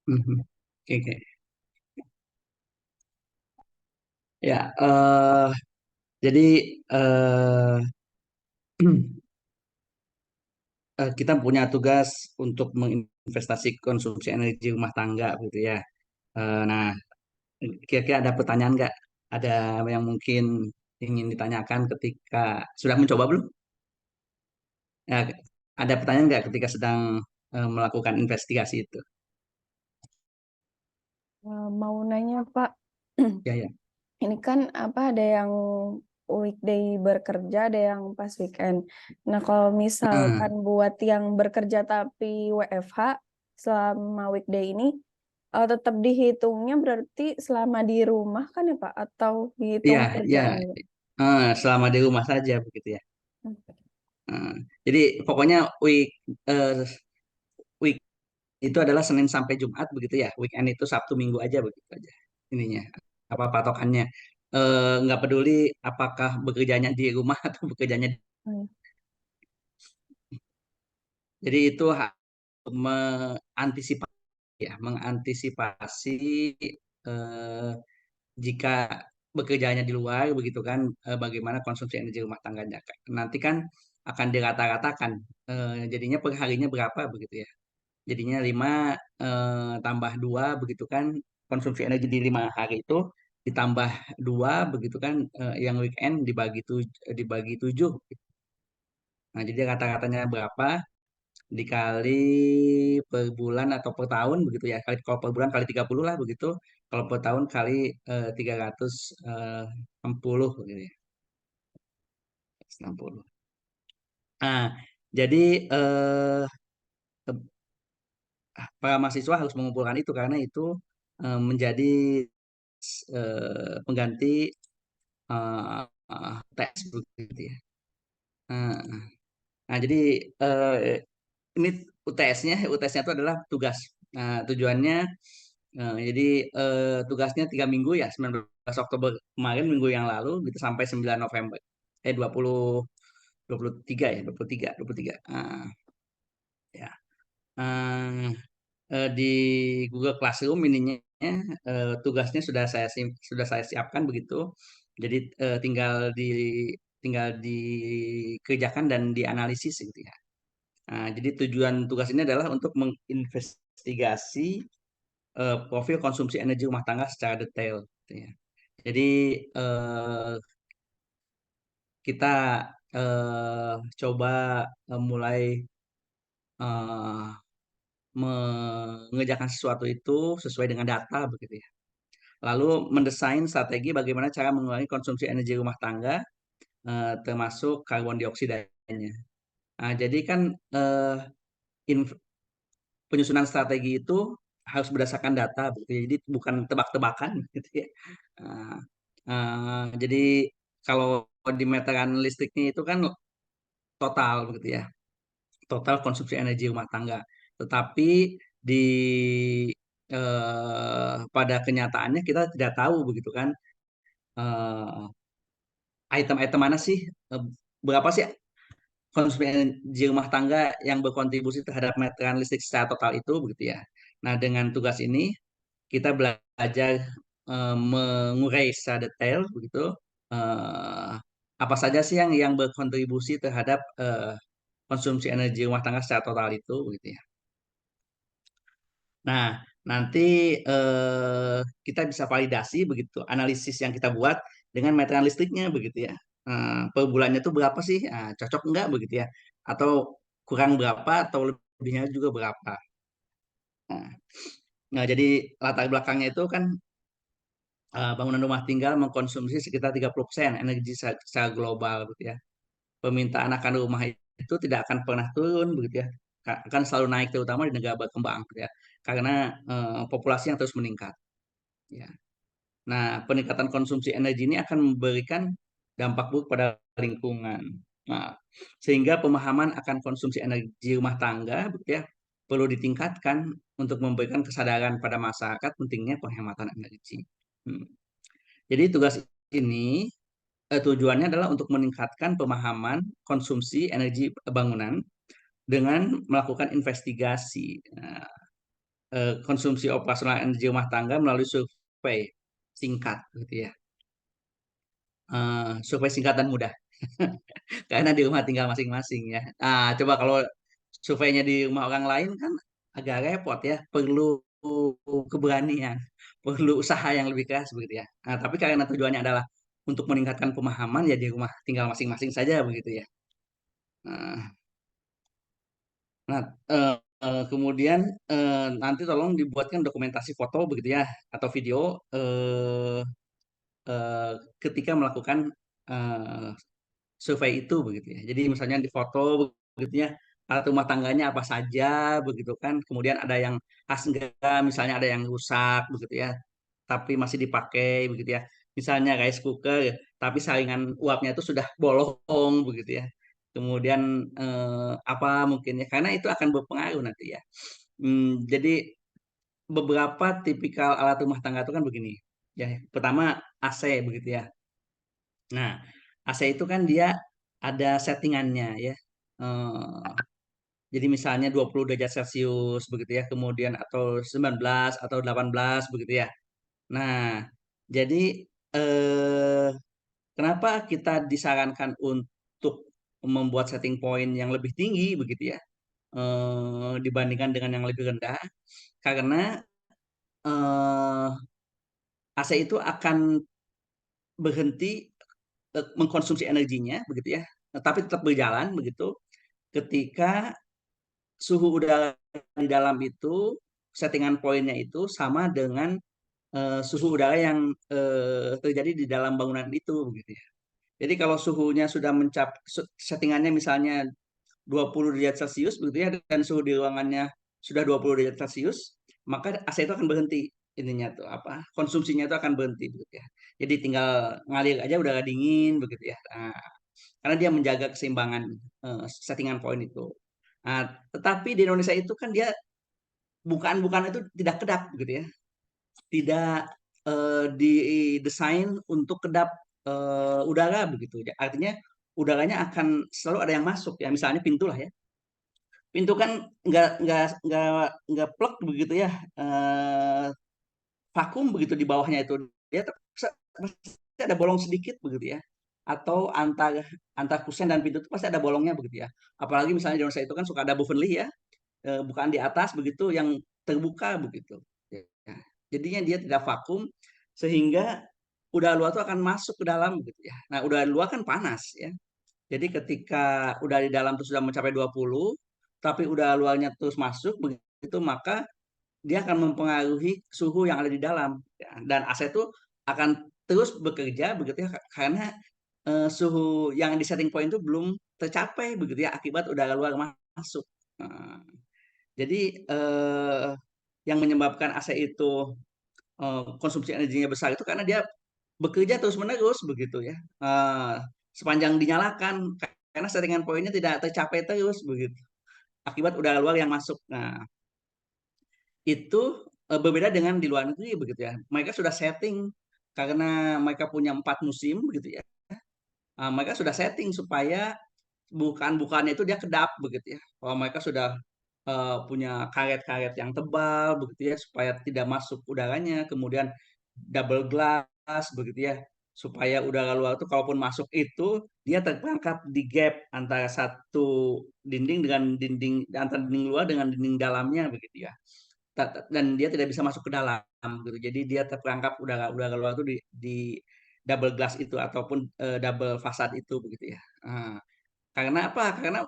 Mhm. Oke, oke. Ya, jadi eh, kita punya tugas untuk menginvestasi konsumsi energi rumah tangga, gitu ya. Nah, kira-kira ada pertanyaan nggak? Ada yang mungkin ingin ditanyakan ketika sudah mencoba belum? Ya, ada pertanyaan nggak ketika sedang melakukan investigasi itu? Mau nanya Pak, Ya, ya. ini kan apa ada yang weekday bekerja, ada yang pas weekend. Nah, kalau Hmm, misalkan buat yang bekerja tapi WFH selama weekday ini, tetap dihitungnya berarti selama di rumah kan ya Pak? Atau dihitung iya, iya. kerjaan juga? Selama di rumah saja begitu ya. Eh, jadi pokoknya eh, week itu adalah Senin sampai Jumat begitu ya. Weekend itu Sabtu Minggu aja begitu aja. Ininya apa patokannya? Nggak peduli apakah bekerjanya di rumah atau bekerjanya Hmm. jadi itu mengantisipasi ya, mengantisipasi eh, jika bekerjanya di luar begitu kan, bagaimana konsumsi energi rumah tangganya. Nanti kan akan dirata-ratakan, jadinya per harinya berapa begitu ya. Jadinya 5 tambah 2 begitu kan, konsumsi energi di 5 hari itu ditambah 2 begitu kan, yang weekend dibagi 7. Nah, jadi rata-ratanya berapa dikali per bulan atau per tahun begitu ya. Kalau per bulan kali 30 lah begitu. Kalau per tahun kali 360 begitu ya. 60. Nah, jadi eh, para mahasiswa harus mengumpulkan itu karena itu menjadi pengganti eh, tes begitu ya. Nah, nah, jadi eh, ini UTS-nya itu adalah tugas. Nah, tujuannya jadi tugasnya 3 minggu ya, 19 Oktober kemarin minggu yang lalu gitu sampai 9 November. 23 ya, 23. Ya. Eh, di Google Classroom ininya tugasnya sudah saya siapkan begitu. Jadi tinggal dikerjakan dan dianalisis gitu ya. Nah, jadi tujuan tugas ini adalah untuk menginvestigasi profil konsumsi energi rumah tangga secara detail, gitu ya. Jadi eh, kita coba mulai eh, mengerjakan sesuatu itu sesuai dengan data begitu ya. Lalu mendesain strategi bagaimana cara mengurangi konsumsi energi rumah tangga termasuk karbon dioksidanya. Nah, jadi kan eh, inf- penyusunan strategi itu harus berdasarkan data begitu ya. Jadi bukan tebak-tebakan gitu ya. Nah, jadi kalau di meteran listriknya itu kan total begitu ya, total konsumsi energi rumah tangga. Tetapi di pada kenyataannya kita tidak tahu begitu kan, item-item mana sih, eh, berapa sih konsumsi energi rumah tangga yang berkontribusi terhadap meteran listrik secara total itu begitu ya. Nah, dengan tugas ini kita belajar mengurai secara detail begitu, eh, apa saja sih yang berkontribusi terhadap konsumsi energi rumah tangga secara total itu begitu ya. Nah, nanti kita bisa validasi begitu analisis yang kita buat dengan meteran listriknya begitu ya. Per bulannya tuh berapa sih? Cocok enggak begitu ya? Atau kurang berapa atau lebihnya juga berapa? Nah, nah, jadi latar belakangnya itu kan bangunan rumah tinggal mengkonsumsi sekitar 30% energi secara global gitu ya. Permintaan akan rumah itu tidak akan pernah turun begitu ya. Akan selalu naik terutama di negara berkembang gitu ya. Karena populasi yang terus meningkat ya. Nah, peningkatan konsumsi energi ini akan memberikan dampak buruk pada lingkungan. Nah, sehingga pemahaman akan konsumsi energi rumah tangga begitu ya perlu ditingkatkan untuk memberikan kesadaran pada masyarakat pentingnya penghematan energi. Hmm. Jadi tugas ini tujuannya adalah untuk meningkatkan pemahaman konsumsi energi bangunan dengan melakukan investigasi. Nah, konsumsi operasional energi rumah tangga melalui survei singkat, gitu ya. Survei singkat dan mudah, karena di rumah tinggal masing-masing ya. Coba kalau surveinya di rumah orang lain kan agak repot ya, perlu keberanian, perlu usaha yang lebih keras begitu ya. Tapi karena tujuannya adalah untuk meningkatkan pemahaman ya di rumah tinggal masing-masing saja begitu ya. Nah, nah, kemudian nanti tolong dibuatkan dokumentasi foto begitu ya atau video eh, ketika melakukan eh, survei itu begitu ya. Jadi misalnya di foto begitu ya, alat rumah tangganya apa saja begitu kan. Kemudian ada yang khas enggak, misalnya ada yang rusak begitu ya, tapi masih dipakai begitu ya. Misalnya rice cooker, tapi saringan uapnya itu sudah bolong begitu ya. Kemudian apa mungkin ya, karena itu akan berpengaruh nanti ya. Jadi beberapa tipikal alat rumah tangga itu kan begini. Ya, pertama AC begitu ya. Nah, AC itu kan dia ada settingannya ya. Eh, jadi misalnya 20 derajat Celcius begitu ya, kemudian atau 19 atau 18 begitu ya. Nah, jadi eh, kenapa kita disarankan untuk membuat setting point yang lebih tinggi begitu ya, dibandingkan dengan yang lebih rendah? Karena AC itu akan berhenti mengkonsumsi energinya begitu ya, tapi tetap berjalan begitu ketika suhu udara di dalam itu settingan poinnya itu sama dengan suhu udara yang terjadi di dalam bangunan itu begitu ya. Jadi kalau suhunya sudah settingannya misalnya 20 derajat Celcius begitu ya, dan suhu di ruangannya sudah 20 derajat Celcius, maka AC itu akan berhenti, ininya tuh apa, konsumsinya itu akan berhenti begitu ya. Jadi tinggal ngalir aja udara dingin begitu ya. Karena dia menjaga keseimbangan settingan poin itu. Nah, tetapi di Indonesia itu kan dia bukaan-bukaan itu tidak kedap begitu ya. Tidak didesain untuk kedap udara begitu. Artinya udaranya akan selalu ada yang masuk ya. Misalnya pintu lah ya. Pintu kan nggak plek begitu ya. Vakum begitu di bawahnya itu. Dia pasti ada bolong sedikit begitu ya. Atau antar antar kusen dan pintu itu pasti ada bolongnya begitu ya. Apalagi misalnya di Indonesia itu kan suka ada bouffant ya, bukaan di atas begitu yang terbuka begitu. Ya. Jadinya dia tidak vakum sehingga udara luar itu akan masuk ke dalam gitu ya. Nah, udara luar kan panas ya. Jadi ketika udara di dalam itu sudah mencapai 20, tapi udara luarnya terus masuk begitu, maka dia akan mempengaruhi suhu yang ada di dalam. Ya. Dan AC itu akan terus bekerja begitu ya, karena suhu yang di setting point itu belum tercapai begitu ya, akibat udara luar masuk. Nah, jadi yang menyebabkan AC itu konsumsi energinya besar itu karena dia bekerja terus-menerus begitu ya. Sepanjang dinyalakan karena settingan poinnya tidak tercapai terus begitu. Akibat udara luar yang masuk. Nah, itu berbeda dengan di luar negeri begitu ya. Mereka sudah setting karena mereka punya 4 musim begitu ya. Mereka sudah setting supaya bukan-bukannya itu dia kedap begitu ya. Kalau mereka sudah punya karet-karet yang tebal begitu ya supaya tidak masuk udaranya, kemudian double glass begitu ya supaya udara luar itu kalaupun masuk itu dia terperangkap di gap antara satu dinding dengan dinding antara dinding luar dengan dinding dalamnya begitu ya. Dan dia tidak bisa masuk ke dalam gitu. Jadi dia terperangkap udara udara luar itu di double glass itu ataupun double fasad itu begitu ya. Karena apa? Karena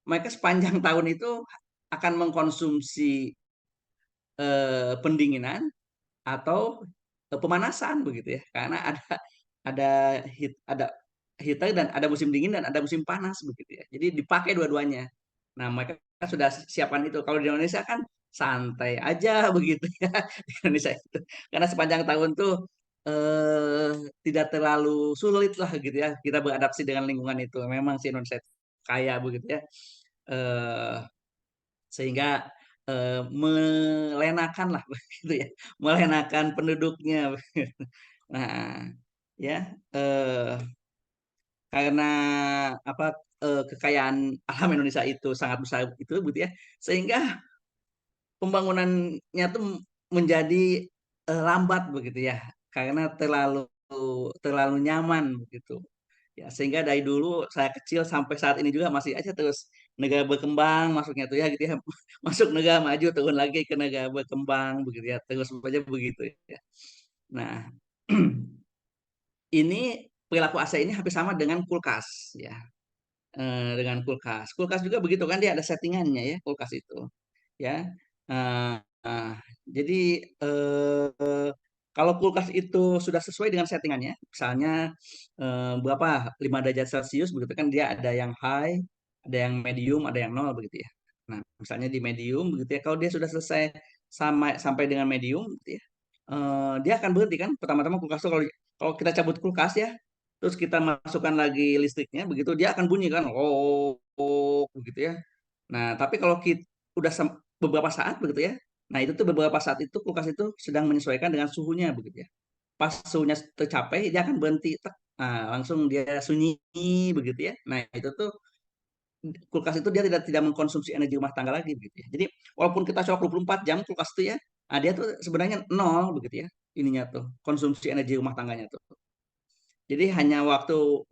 mereka sepanjang tahun itu akan mengkonsumsi pendinginan atau pemanasan begitu ya. Karena ada ada heater dan ada musim dingin dan ada musim panas begitu ya. Jadi dipakai dua-duanya. Nah, mereka sudah siapkan itu. Kalau di Indonesia kan santai aja begitu ya di Indonesia itu. Karena sepanjang tahun tuh eh, tidak terlalu sulit lah gitu ya kita beradaptasi dengan lingkungan itu. Memang si Indonesia kaya begitu ya. Eh, Sehingga melenakan lah begitu ya, melenakan penduduknya. Nah, ya karena apa kekayaan alam Indonesia itu sangat besar itu begitu ya, sehingga pembangunannya tuh menjadi lambat begitu ya, karena terlalu terlalu nyaman begitu. Ya, sehingga dari dulu saya kecil sampai saat ini juga masih aja terus negara berkembang masuknya tuh ya gitu ya. Masuk negara maju turun lagi ke negara berkembang begitu ya. Terus saja begitu ya. Nah, ini perilaku AC ini hampir sama dengan kulkas ya. Dengan kulkas. Kulkas juga begitu kan dia ada settingannya ya kulkas itu ya. Eh, eh, jadi kalau kulkas itu sudah sesuai dengan settingannya, misalnya berapa 5 derajat Celcius begitu kan dia ada yang high, ada yang medium, ada yang nol begitu ya. Nah, misalnya di medium begitu ya, kalau dia sudah selesai sampai dengan medium gitu ya, dia akan berhenti kan. Pertama-tama kulkas itu kalau kalau kita cabut kulkas ya, terus kita masukkan lagi listriknya begitu dia akan bunyi kan, oh begitu ya. Nah, tapi kalau kita udah beberapa saat begitu ya. Nah, itu tuh beberapa saat itu kulkas itu sedang menyesuaikan dengan suhunya begitu ya. Pas suhunya tercapai, dia akan berhenti. Tek. Nah, langsung dia sunyi begitu ya. Nah, itu tuh kulkas itu dia tidak mengkonsumsi energi rumah tangga lagi begitu ya. Jadi, walaupun kita colok 24 jam kulkas itu ya, nah dia tuh sebenarnya nol begitu ya. Ininya tuh, konsumsi energi rumah tangganya tuh. Jadi hanya waktu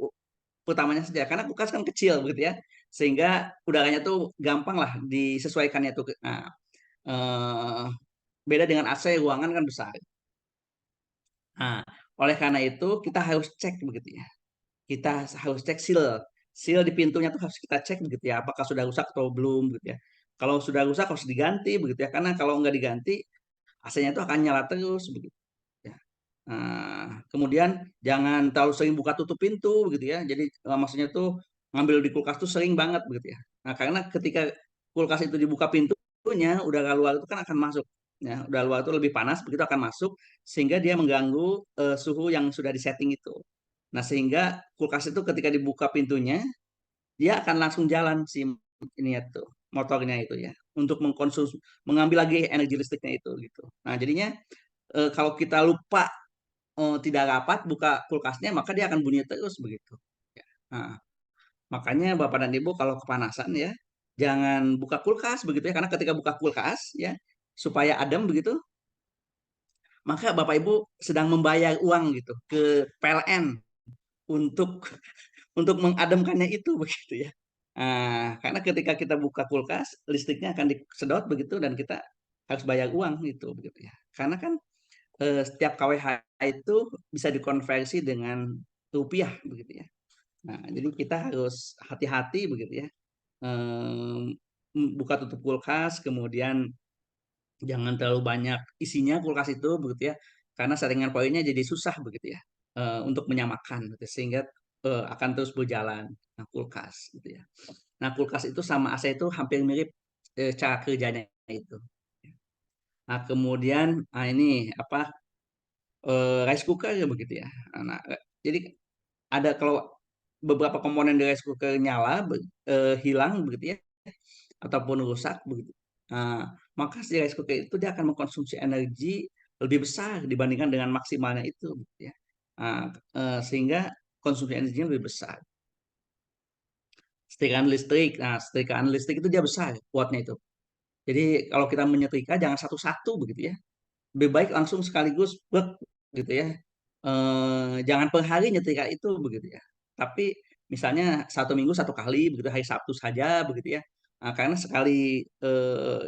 utamanya saja karena kulkas kan kecil begitu ya. Sehingga udaranya tuh gampang lah disesuaikannya tuh. Nah, eh, beda dengan AC ruangan kan besar. Nah, oleh karena itu kita harus cek begitu ya. Kita harus cek seal di pintunya tuh harus kita cek begitu ya. Apakah sudah rusak atau belum begitu ya. Kalau sudah rusak harus diganti begitu ya. Karena kalau nggak diganti AC-nya itu akan nyala terus begitu ya. Nah, kemudian jangan terlalu sering buka tutup pintu begitu ya. Jadi maksudnya tuh ngambil di kulkas tuh sering banget begitu ya. Nah, karena ketika kulkas itu dibuka pintunya, udara luar itu kan akan masuk. Ya, udara luar itu lebih panas begitu akan masuk sehingga dia mengganggu suhu yang sudah disetting itu. Nah, sehingga kulkas itu ketika dibuka pintunya, dia akan langsung jalan si ini ya tuh motornya itu ya untuk mengkonsumsi mengambil lagi energi listriknya itu gitu. Nah, jadinya kalau kita lupa tidak rapat buka kulkasnya maka dia akan bunyi terus begitu. Ya. Nah, makanya Bapak dan Ibu kalau kepanasan ya jangan buka kulkas begitu ya karena ketika buka kulkas ya supaya adem begitu maka Bapak Ibu sedang membayar uang gitu ke PLN untuk untuk mengademkannya itu begitu ya. Nah, karena ketika kita buka kulkas listriknya akan disedot begitu dan kita harus bayar uang itu begitu ya. Karena kan setiap KWH itu bisa dikonversi dengan rupiah begitu ya. Nah, jadi kita harus hati-hati begitu ya. Ehm, Buka tutup kulkas, kemudian jangan terlalu banyak isinya kulkas itu begitu ya. Karena saringan poinnya jadi susah begitu ya. Untuk menyamakan gitu, sehingga akan terus berjalan. Nah, kulkas gitu ya. Nah, kulkas itu sama AC itu hampir mirip cara kerjanya itu. Nah, kemudian nah ini apa rice cooker ya begitu ya. Nah, jadi ada kalau beberapa komponen di rice cooker nyala, hilang begitu ya, ataupun rusak begitu. Nah, maka si rice cooker itu dia akan mengkonsumsi energi lebih besar dibandingkan dengan maksimalnya itu, gitu ya. Nah, sehingga konsumsi energinya lebih besar. Setrikaan listrik, nah setrikaan listrik itu dia besar kuatnya itu. Jadi kalau kita menyetrika jangan satu-satu begitu ya. Lebih baik langsung sekaligus bek gitu ya. Jangan per hari nyetrika itu begitu ya. Tapi misalnya satu minggu satu kali begitu hari Sabtu saja begitu ya. Nah, karena sekali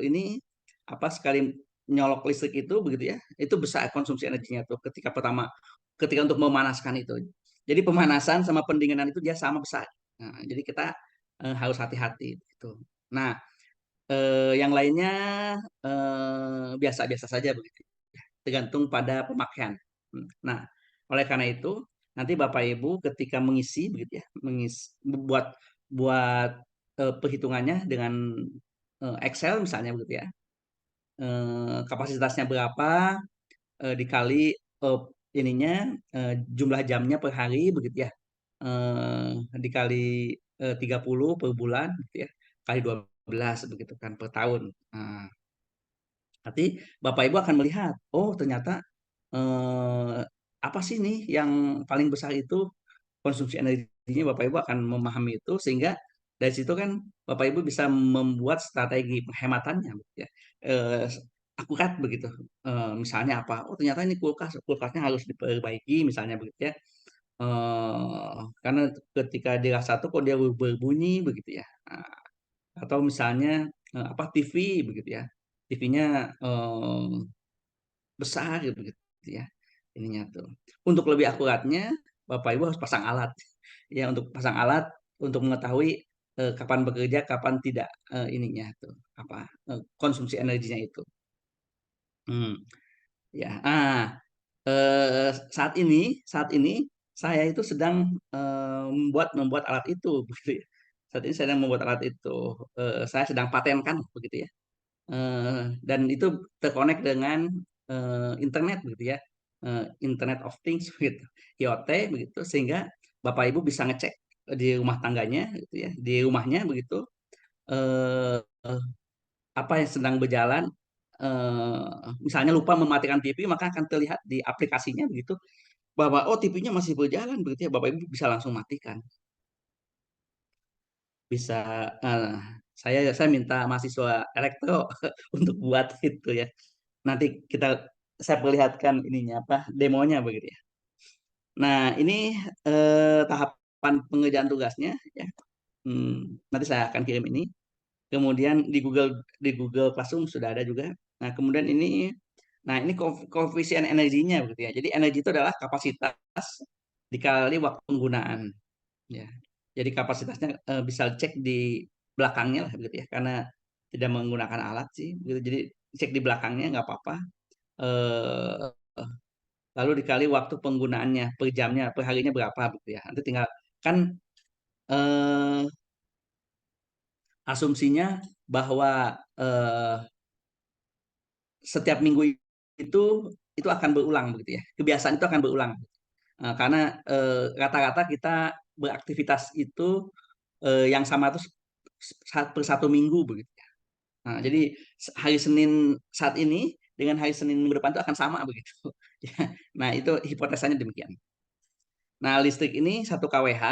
ini apa sekali nyolok listrik itu begitu ya, itu besar konsumsi energinya tuh ketika untuk memanaskan itu. Jadi pemanasan sama pendinginan itu dia sama besar. Nah, jadi kita harus hati-hati gitu. Nah, yang lainnya biasa-biasa saja begitu tergantung pada pemakaian. Nah, oleh karena itu nanti Bapak Ibu ketika mengisi begitu ya, buat buat perhitungannya dengan Excel misalnya begitu ya. Kapasitasnya berapa dikali eh, ininya jumlah jamnya per hari begitu ya. Dikali 30 per bulan gitu ya. Kali 12 begitu kan per tahun. Nah, nanti Bapak Ibu akan melihat, oh ternyata eh, apa sih nih yang paling besar itu konsumsi energinya Bapak Ibu akan memahami itu sehingga Dari situ kan Bapak Ibu bisa membuat strategi penghematannya, gitu ya. Eh, Akurat begitu. Misalnya apa? Oh ternyata ini kulkasnya harus diperbaiki, misalnya begitu ya. Karena ketika dirasa tuh kok dia berbunyi begitu ya. Nah, atau misalnya apa TV begitu ya. TV-nya besar gitu, gitu ya ininya tuh. Untuk lebih akuratnya Bapak Ibu harus pasang alat ya untuk pasang alat untuk mengetahui kapan bekerja, kapan tidak ininya tuh apa konsumsi energinya itu. Hmm, ya. Saat ini saya itu sedang membuat membuat alat itu begitu ya. Saat ini saya sedang membuat alat itu. Saya sedang patenkan begitu ya. Dan itu terkonek dengan internet begitu ya. Internet of Things begitu. IoT begitu sehingga Bapak Ibu bisa ngecek di rumah tangganya gitu ya, di rumahnya begitu eh, apa yang sedang berjalan. Misalnya lupa mematikan TV maka akan terlihat di aplikasinya begitu bahwa oh TV-nya masih berjalan begitu ya Bapak Ibu bisa langsung matikan. Bisa eh, saya minta mahasiswa elektro untuk buat itu ya. Nanti saya perlihatkan ininya apa demonya begitu ya. Nah, ini tahapan pengerjaan tugasnya ya. Nanti saya akan kirim ini. Kemudian di Google Classroom sudah ada juga. Nah, kemudian ini koefisien energinya begitu ya. Jadi energi itu adalah kapasitas dikali waktu penggunaan ya. Jadi kapasitasnya bisa cek di belakangnya lah begitu ya. Karena tidak menggunakan alat sih gitu. Jadi cek di belakangnya nggak apa-apa. Eh, Lalu dikali waktu penggunaannya per jamnya per harinya berapa gitu ya. Nanti tinggal kan eh, asumsinya bahwa setiap minggu itu itu akan berulang begitu ya. Kebiasaan itu akan berulang. Karena rata-rata kita beraktivitas itu yang sama itu per satu minggu begitu. Nah, jadi hari Senin saat ini dengan hari Senin minggu depan itu akan sama begitu. Ya. Nah, itu hipotesanya demikian. Nah, listrik ini 1 kWh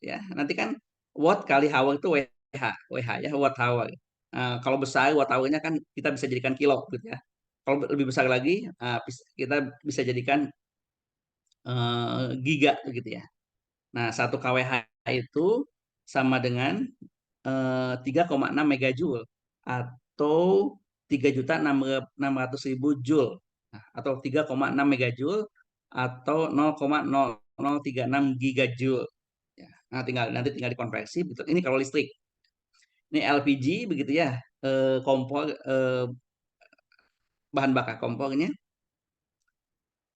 ya. Nanti kan watt kali hour itu WH ya, watt hour. Kalau besar watt hour-nya kan kita bisa jadikan kilo gitu ya. Kalau lebih besar lagi kita bisa jadikan giga gitu ya. Nah, 1 kWh itu sama dengan 3,6 megajoule atau 3.600.000 joule. Nah, atau 3,6 megajoule atau 0,0036 gigajoule. Ya. Nah, nanti tinggal dikonversi betul. Ini kalau listrik. Ini LPG begitu ya. Kompor bahan bakar kompornya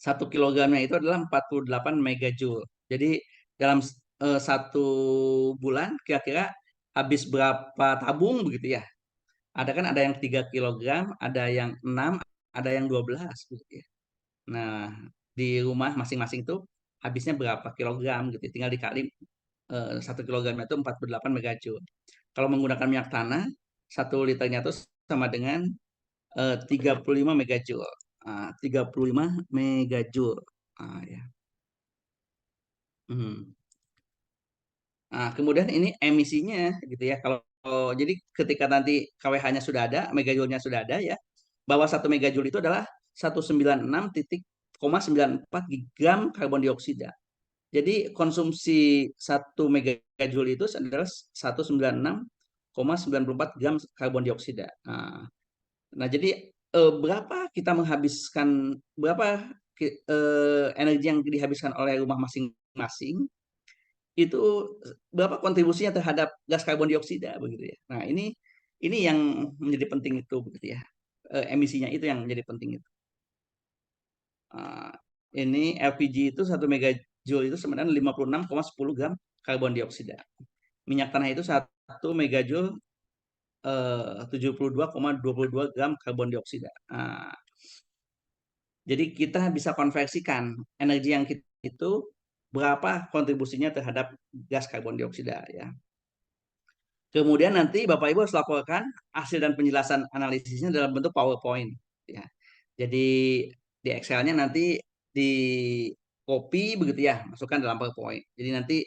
1 kilogramnya itu adalah 48 megajoule. Jadi dalam 1 bulan kira-kira habis berapa tabung begitu ya. Ada yang 3 kilogram, ada yang 6, ada yang 12 begitu ya. Nah, di rumah masing-masing itu habisnya berapa kilogram gitu. Tinggal dikali 1 kilogramnya itu 48 megajoule. Kalau menggunakan minyak tanah, 1 liternya itu sama dengan 35 megajoule. 35 megajoule. Ya. Hmm. Nah, kemudian ini emisinya gitu ya. Jadi ketika nanti KWH-nya sudah ada, megajoule-nya sudah ada ya, bahwa 1 megajoule itu adalah 196,94 gram karbon dioksida. Jadi konsumsi 1 megajoule itu adalah 196,94 gram karbon dioksida. Nah, jadi berapa kita menghabiskan energi yang dihabiskan oleh rumah masing-masing itu berapa kontribusinya terhadap gas karbon dioksida begitu ya. Nah, ini yang menjadi penting itu begitu ya. Emisinya itu yang menjadi penting itu. Ah, ini LPG itu 1 megajoule itu sebenarnya 56,10 gram karbon dioksida. Minyak tanah itu 1 megajoule 72,22 gram karbon dioksida. Jadi kita bisa konversikan energi yang kita itu berapa kontribusinya terhadap gas karbon dioksida ya. Kemudian nanti Bapak Ibu harus laporkan hasil dan penjelasan analisisnya dalam bentuk PowerPoint ya. Jadi di Excel-nya nanti di copy begitu ya, masukkan dalam PowerPoint. Jadi nanti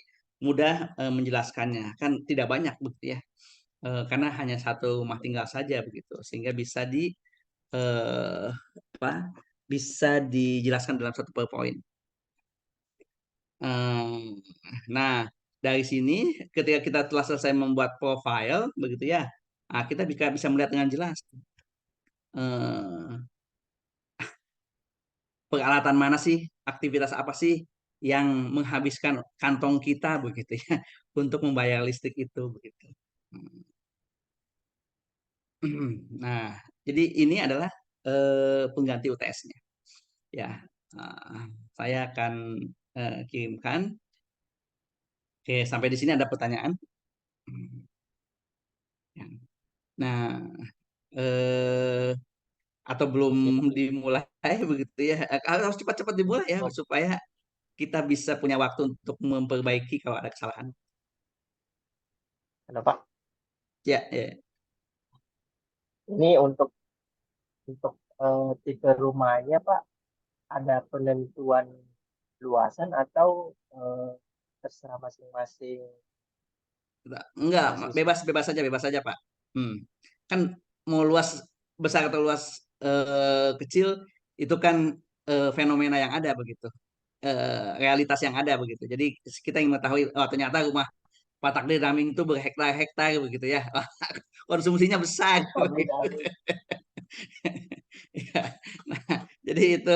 mudah menjelaskannya. Kan tidak banyak begitu ya. Karena hanya satu rumah tinggal saja begitu, sehingga eh, apa, bisa dijelaskan dalam satu PowerPoint. Eh, nah, dari sini ketika kita telah selesai membuat profile begitu ya, kita bisa bisa melihat dengan jelas eh, peralatan mana sih, aktivitas apa sih yang menghabiskan kantong kita begitu ya untuk membayar listrik itu begitu. Nah, jadi ini adalah pengganti UTS-nya. Ya, eh, saya akan kirimkan. Oke, sampai di sini ada pertanyaan. Ya. Nah, eh, atau belum dimulai begitu ya? Harus cepat-cepat dimulai ya Oh, supaya kita bisa punya waktu untuk memperbaiki kalau ada kesalahan. kenapa? Ya, ya. Ini untuk tipe rumahnya Pak, ada penentuan luasan atau terserah masing-masing Enggak, mahasiswa? bebas bebas saja Pak. Hmm. Kan mau luas besar atau luas kecil itu kan fenomena yang ada begitu, realitas yang ada begitu. Jadi kita ingin mengetahui, oh ternyata rumah Pak Takdir Daming itu berhektar-hektar begitu ya, konsumsinya besar. Oh, beda. Ya. Nah, jadi itu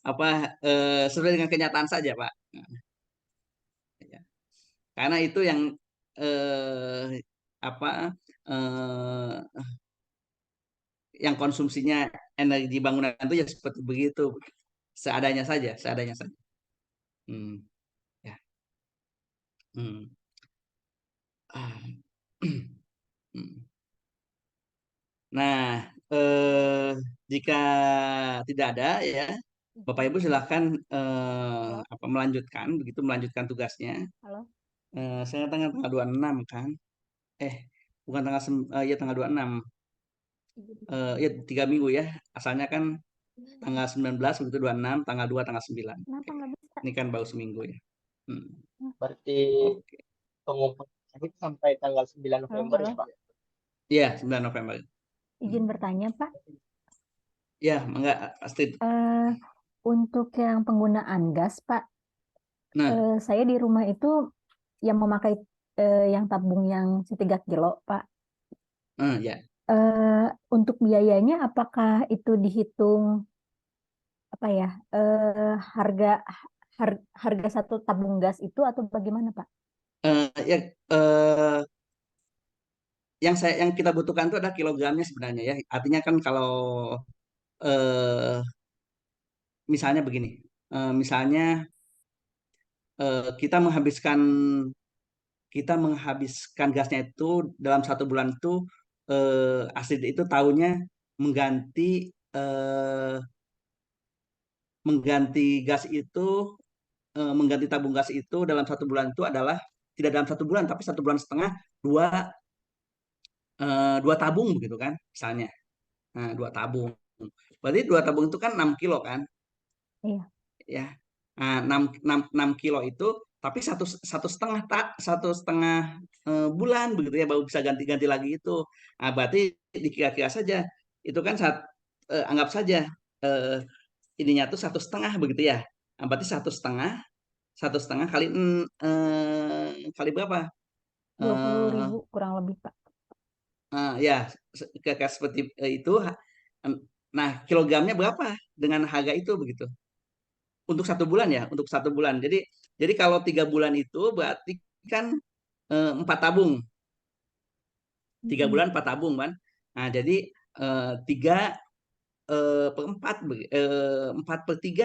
apa sesuai dengan kenyataan saja Pak. Ya. Karena itu yang apa eh, yang konsumsinya energi bangunan itu ya seperti begitu, seadanya saja, seadanya saja. Hmm, ya. Hmm. Ah. Hmm. Nah, jika tidak ada ya, Bapak Ibu silahkan Halo, melanjutkan begitu, melanjutkan tugasnya. halo. Saya tanggal tanggal 26 kan? Eh, bukan ya tanggal 26. Ya 3 minggu ya. Asalnya kan tanggal 19 begitu, 26, tanggal 2, tanggal 9. Kenapa Oke. nggak bisa? Ini kan baru seminggu ya. Hmm. Berarti Oke. pengumpulan itu sampai tanggal 9 Halo, November halo. ya Pak? Iya, 9 November. Izin Hmm. bertanya, Pak. Ya, enggak Astrid. Eh, untuk yang penggunaan gas, Pak, Nah, saya di rumah itu yang memakai yang tabung yang 3 kilo, Pak. ya. Untuk biayanya apakah itu dihitung apa ya? Harga harga satu tabung gas itu atau bagaimana, Pak? Ya, yang kita butuhkan itu adalah kilogramnya sebenarnya ya. Artinya kan kalau eh, misalnya begini, misalnya kita menghabiskan gasnya itu dalam 1 bulan itu, asli itu tahunnya mengganti eh, mengganti gas itu, mengganti tabung gas itu dalam 1 bulan itu adalah tidak dalam 1 bulan tapi 1 bulan setengah, dua dua tabung begitu kan misalnya. Nah, dua tabung. Berarti dua tabung itu kan 6 kilo kan? Iya. Ya. Nah, 6 kilo itu, tapi satu setengah bulan begitu ya baru bisa ganti-ganti lagi itu. Nah, berarti dikira-kira saja itu kan anggap saja eh, ininya tuh 1,5 begitu ya. Nah, berarti 1,5 kali berapa? dua puluh Eh, ribu kurang lebih, Pak. ya, seperti itu. Nah, kilogramnya berapa dengan harga itu begitu? Untuk 1 bulan ya, untuk 1 bulan. Jadi kalau 3 bulan itu berarti kan 4 tabung, tiga Mm-mm. bulan 4 tabung kan. Nah jadi 4/4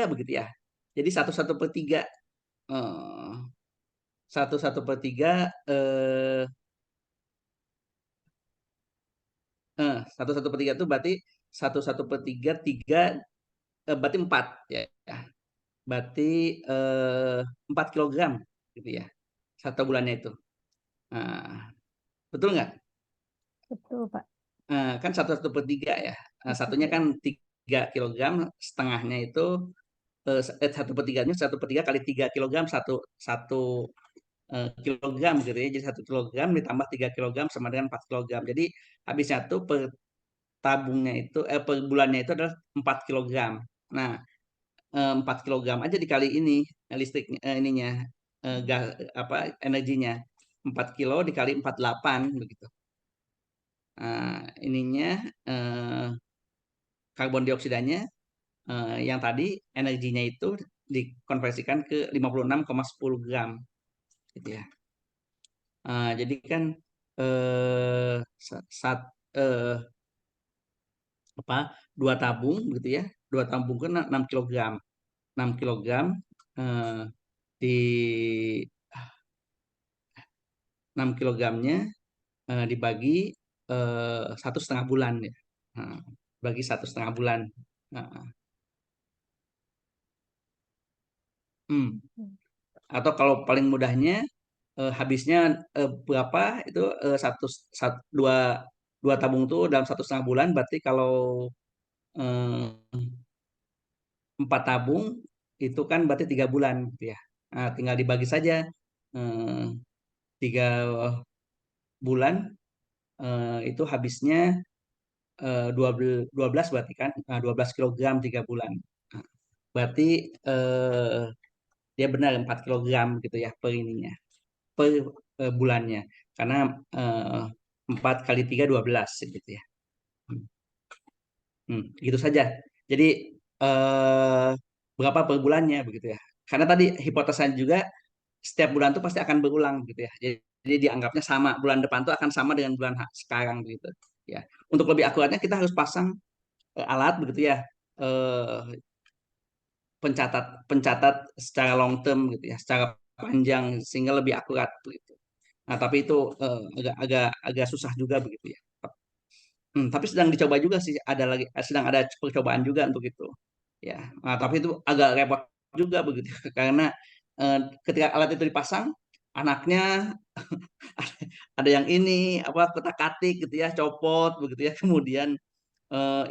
begitu ya. Jadi satu per tiga, eh, 1/1/3, eh, 1/1/3 itu berarti 1/1/3 tiga, berarti 4 ya. Berarti eh, 4 kilogram gitu ya, 1 bulannya itu. Nah, betul nggak? Betul, Pak. Kan 1/1/3 ya. Nah, Betul. satunya kan 3 kilogram, setengahnya itu 1/3-nya 1/3 kali 3 kilogram, satu satu kilogram gitu ya. Jadi 1 kilogram ditambah 3 kilogram sama dengan 4 kilogram. Jadi habisnya tuh per tabungnya itu per bulannya itu adalah 4 kilogram. Nah, 4 kilogram aja dikali ini listriknya ininya gas apa energinya. 4 kilo dikali 48 begitu. Ininya eh, karbon dioksidanya yang tadi energinya itu dikonversikan ke 56,10 gram gitu ya. Jadi kan eh, saat eh, apa 2 tabung gitu ya. 2 tabung kan 6 kilogram. 6 kilogram eh, di 6 kilogramnya dibagi 1,5 bulan ya. Nah, bagi 1,5 bulan. Nah, hmm. Atau kalau paling mudahnya habisnya berapa itu dua dua tabung tuh dalam 1,5 bulan berarti kalau 4 tabung itu kan berarti 3 bulan gitu ya. Nah, tinggal dibagi saja 3 bulan itu habisnya 12 berarti kan 12 kilogram 3 bulan. Nah, berarti dia benar 4 kilogram gitu ya per ininya per bulannya karena eh, 4 kali 3 12 gitu ya. Gitu saja. Jadi eh, berapa per bulannya begitu ya. Karena tadi hipotesanya juga setiap bulan tuh pasti akan berulang gitu ya. Jadi dianggapnya sama bulan depan tuh akan sama dengan bulan sekarang begitu ya. Untuk lebih akuratnya kita harus pasang alat begitu ya. Eh, pencatat pencatat secara long term gitu ya, secara panjang sehingga lebih akurat begitu. Nah, tapi itu agak agak agak susah juga begitu ya. Tapi sedang dicoba juga sih, ada lagi sedang ada percobaan juga untuk itu. Ya, nah, tapi itu agak repot juga begitu karena eh, ketika alat itu dipasang, anaknya ada yang ini apa ketak-katik gitu ya, copot begitu ya, kemudian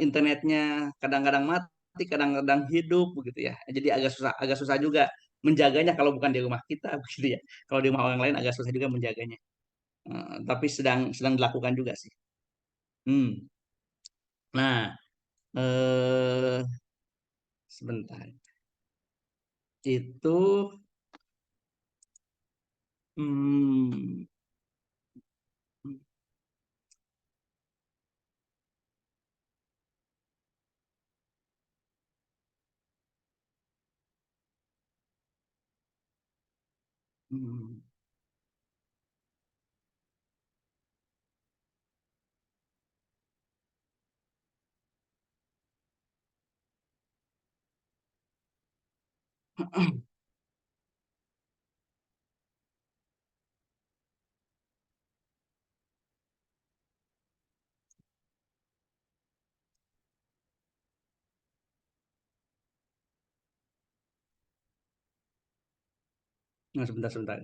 internetnya kadang-kadang mati, kadang-kadang hidup begitu ya. Jadi agak susah juga menjaganya kalau bukan di rumah kita begitu ya. Kalau di rumah orang lain agak susah juga menjaganya. Tapi sedang sedang dilakukan juga sih. Hmm. Nah, eh sebentar. Itu hmm, hmm, nah, sebentar sebentar.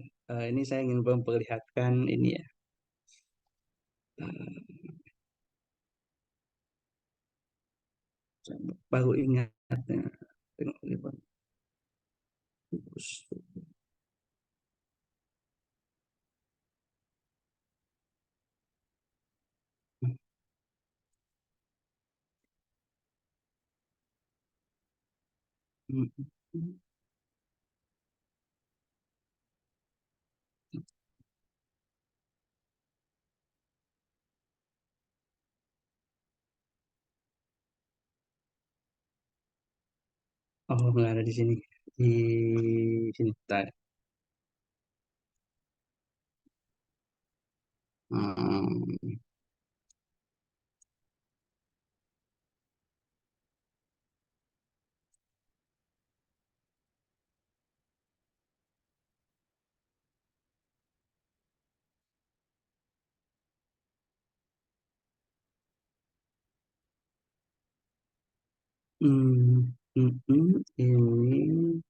Ini saya ingin memperlihatkan ini ya. Eh, Baru ingat. Tengok ini, Bang. Bagus. Hmm, hmm. Oh, nggak ada di sini. Di sini. Bentar. Hmm, ini.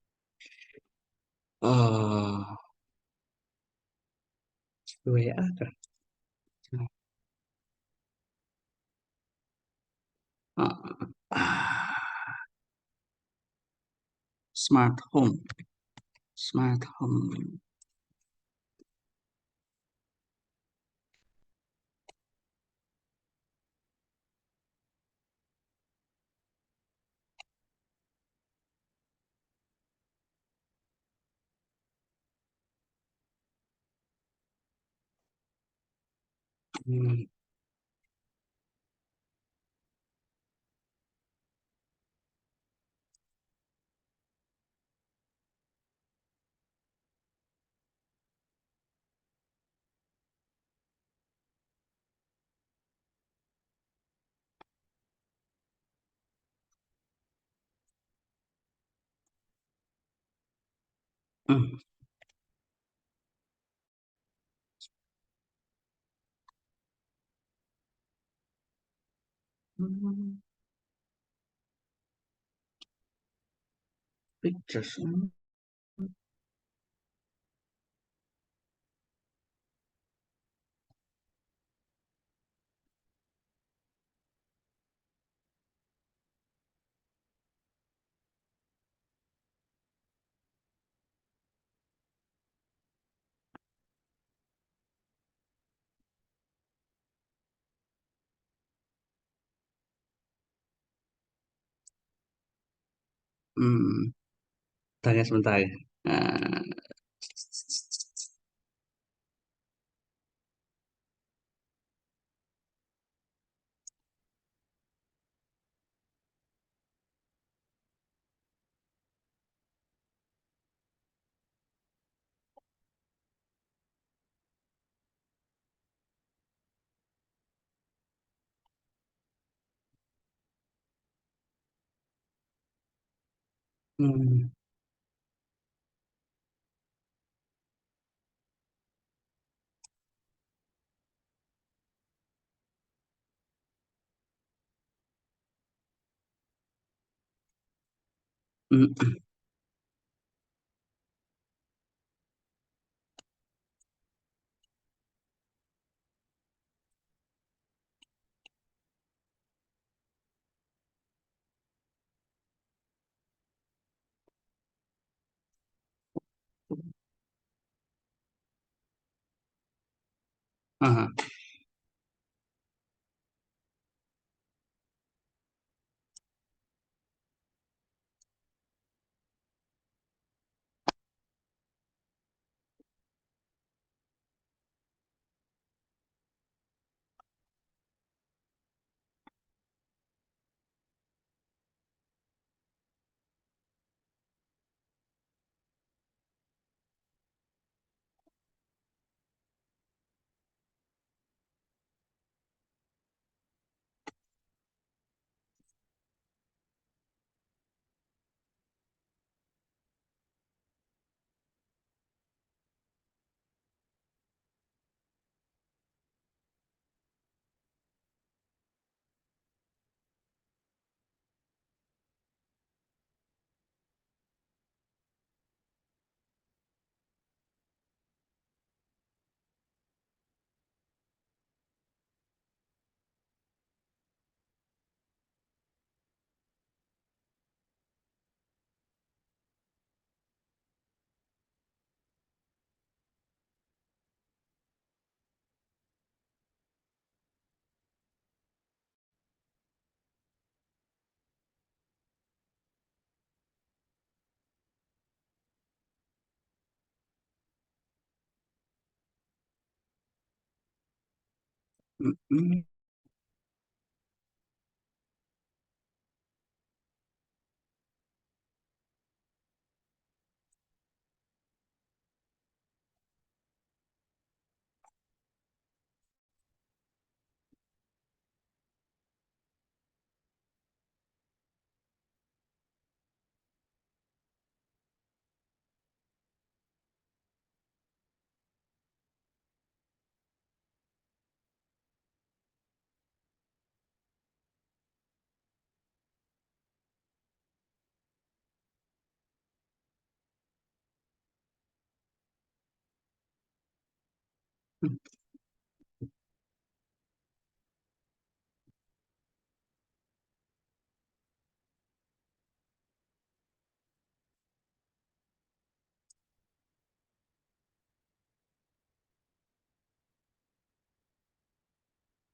Oh, WA kah? Smart home. Smart home. Hmm. Hmm. Hmm. Pictures. Hmm. Hmm. Tanya sebentar ya. Nah, hmm. Hmm. Aha. Hmm. Hmm.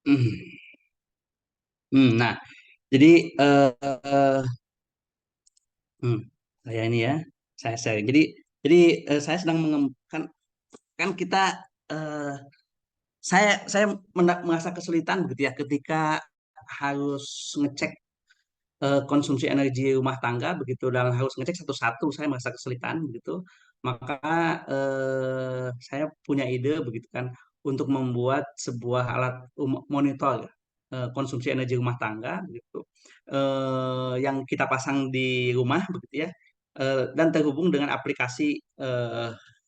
Hmm. Hmm. Nah, jadi eh, hmm, saya ini ya, saya. Jadi saya sedang mengembangkan kan kita saya merasa kesulitan begitu ya ketika harus ngecek konsumsi energi rumah tangga begitu dan harus ngecek satu-satu, saya merasa kesulitan begitu. Maka saya punya ide begitu kan untuk membuat sebuah alat monitor konsumsi energi rumah tangga begitu, yang kita pasang di rumah begitu ya, dan terhubung dengan aplikasi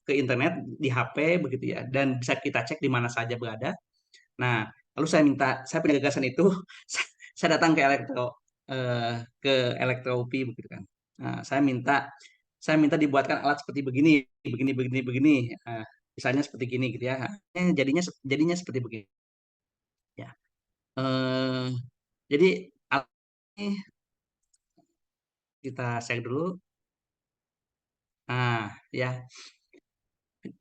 ke internet di HP begitu ya, dan bisa kita cek di mana saja berada. Nah, lalu saya punya gagasan itu, saya datang ke Elektro UPI begitu kan. Nah, saya minta dibuatkan alat seperti begini, begini, begini, begini. Misalnya seperti gini gitu ya. Jadinya seperti begini. Ya. Eh, jadi alat ini kita share dulu. Nah, ya.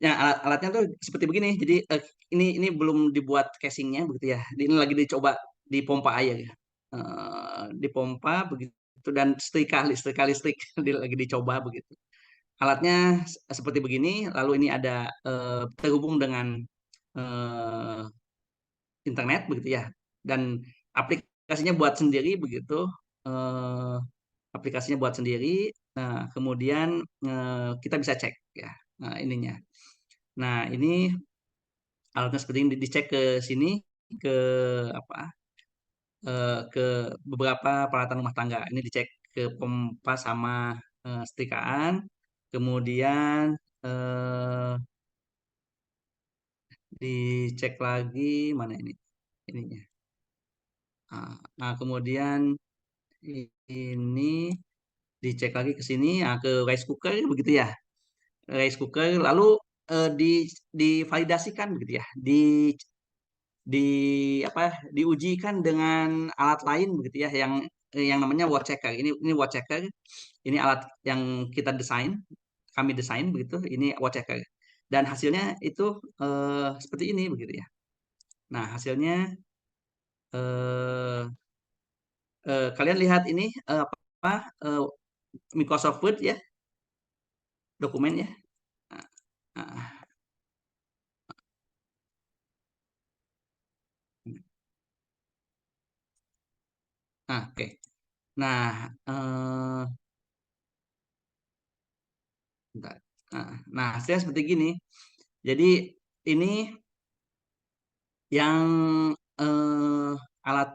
Ya, alatnya tuh seperti begini. Jadi ini belum dibuat casingnya begitu ya. Ini lagi dicoba dipompa air ya. Dipompa begitu dan setrika listrik lagi dicoba begitu. Alatnya seperti begini. Lalu ini ada terhubung dengan eh, internet begitu ya. Dan aplikasinya buat sendiri begitu. Eh, Aplikasinya buat sendiri. Nah, kemudian kita bisa cek ya. Nah, ininya. Nah, ini alatnya seperti ini dicek ke sini ke apa ke beberapa peralatan rumah tangga. Ini dicek ke pompa sama setrikaan, kemudian eh, dicek lagi mana ininya. Nah, kemudian ini dicek lagi ke sini, ke rice cooker begitu ya. Rice cooker lalu divalidasikan begitu ya. Di apa diujikan dengan alat lain begitu ya yang namanya watt checker. Ini watt checker. Ini alat yang kami desain begitu. Ini watt checker. Dan hasilnya itu seperti ini begitu ya. Nah, hasilnya eh, kalian lihat ini apa eh, Microsoft Word ya, dokumen ya. Nah, nah, oke. Nah, bentar. Nah, hasilnya seperti gini. Jadi ini yang eh, alat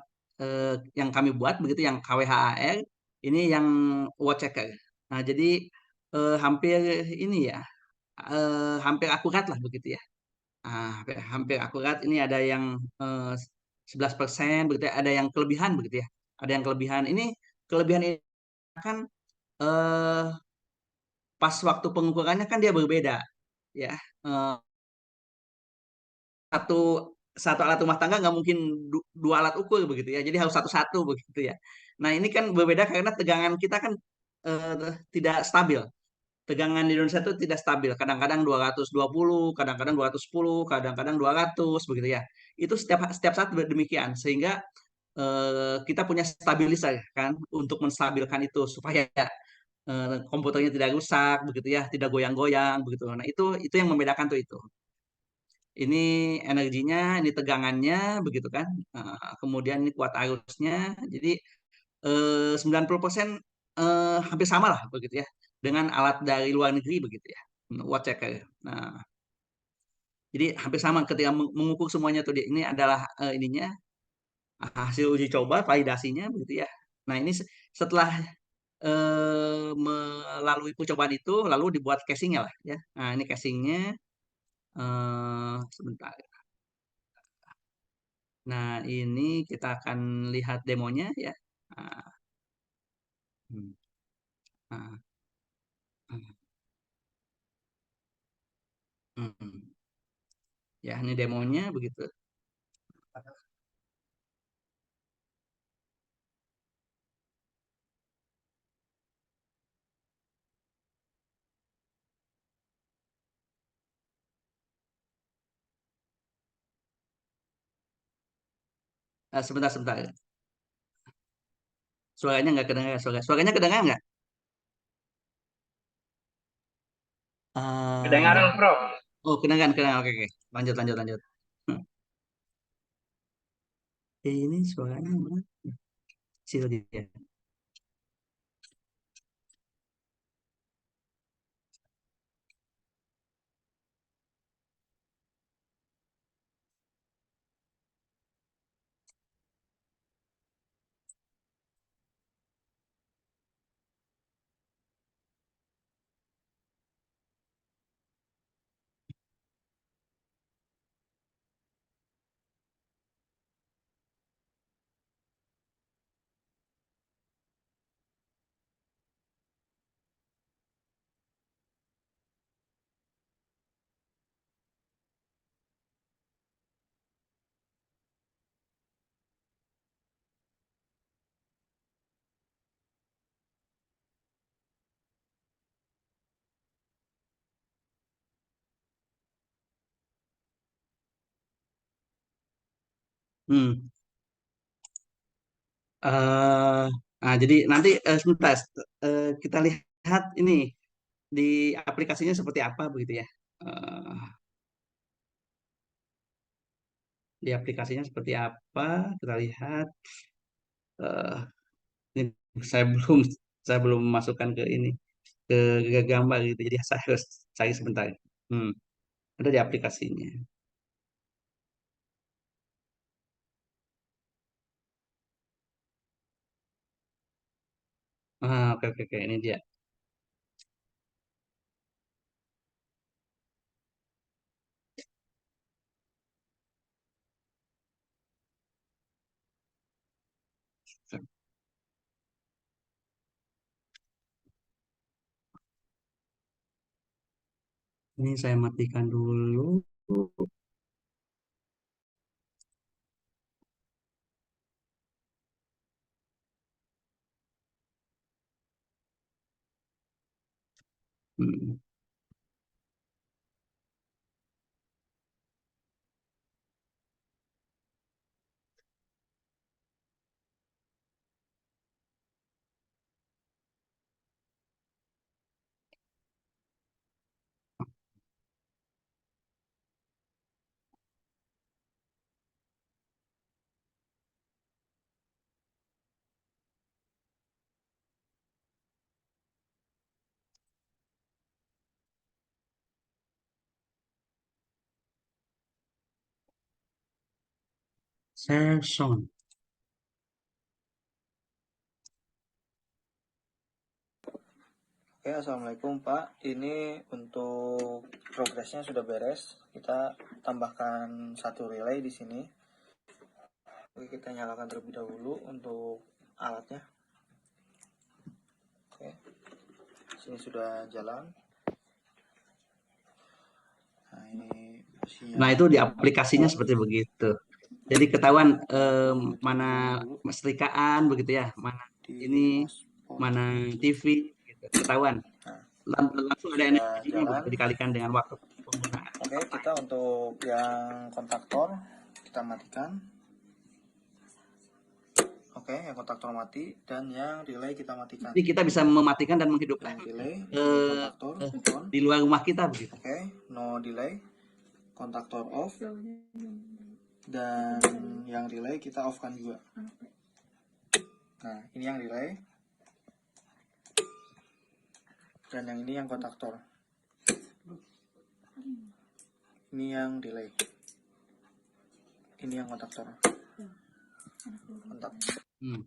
yang kami buat begitu yang KWHAR ini yang watch checker. Nah, jadi hampir ini ya hampir akurat lah begitu ya. Hampir akurat ini ada yang 11% begitu ya, ada yang kelebihan begitu ya. Ada yang kelebihan. Ini kelebihan ini kan eh, pas waktu pengukurannya kan dia berbeda ya. Eh, satu satu alat rumah tangga nggak mungkin dua alat ukur begitu ya. Jadi harus satu-satu begitu ya. Nah, ini kan berbeda karena tegangan kita kan tidak stabil. Tegangan di Indonesia itu tidak stabil. Kadang-kadang 220, kadang-kadang 210, kadang-kadang 200 begitu ya. Itu setiap setiap saat demikian sehingga kita punya stabilizer kan untuk menstabilkan itu supaya komputernya tidak rusak begitu ya, tidak goyang-goyang begitu. Nah, itu yang membedakan tuh itu. Ini energinya, ini tegangannya, begitu kan. Kemudian ini kuat arusnya. Jadi 90% hampir sama lah, begitu ya, dengan alat dari luar negeri, begitu ya, watt checker. Nah, jadi hampir sama ketika mengukur semuanya tuh. Ini adalah ininya hasil uji coba, validasinya, begitu ya. Nah, ini setelah melalui percobaan itu, lalu dibuat casingnya lah, ya. Nah, ini casingnya. Sebentar. Nah, ini kita akan lihat demonya ya. Nah, hmm, nah, hmm, hmm. Ya, ini demonya begitu. Sebentar, sebentar. Suaranya nggak kedengaran. Suaranya kedengaran nggak? Bentar. Kedengaran, Prof. Oh, kedengaran, kedengaran. Oke, oke. Lanjut, lanjut, lanjut. Hmm. Ini suaranya mana? Kecil dia. Hmm. eh jadi nanti sebentar kita lihat ini di aplikasinya seperti apa begitu ya. Eh, di aplikasinya seperti apa kita lihat. eh ini saya belum saya belum masukkan ke ini ke gambar gitu. Jadi saya harus cari sebentar. Hmm, ada di aplikasinya. Oke oke oke ini dia. Ini saya matikan dulu. Hmm. Serson. Oke, Assalamualaikum Pak. Ini untuk progresnya sudah beres. Kita tambahkan satu relay di sini. Oke, kita nyalakan terlebih dahulu untuk alatnya. Oke, sini sudah jalan. Nah, ini Nah, sinyal itu di aplikasinya on. seperti begitu. Jadi ketahuan Tunggu mana terlebih dahulu setrikaan begitu ya, mana di ini, hotspot. mana TV gitu. Ketahuan. Nah, Langsung ada sudah energinya jalan. begitu dikalikan dengan waktu penggunaan. Oke, kita untuk yang kontaktor kita matikan. Oke, yang kontaktor mati dan yang relay kita matikan. Jadi kita bisa mematikan dan menghidupkan Yang relay ini eh, kontaktor on. di luar rumah kita begitu. Oke, no delay. Kontaktor off dan yang relay kita off kan juga. Nah, ini yang relay dan yang ini yang kontaktor. Ini yang delay. Ini yang kontaktor. Kontak. Hmm.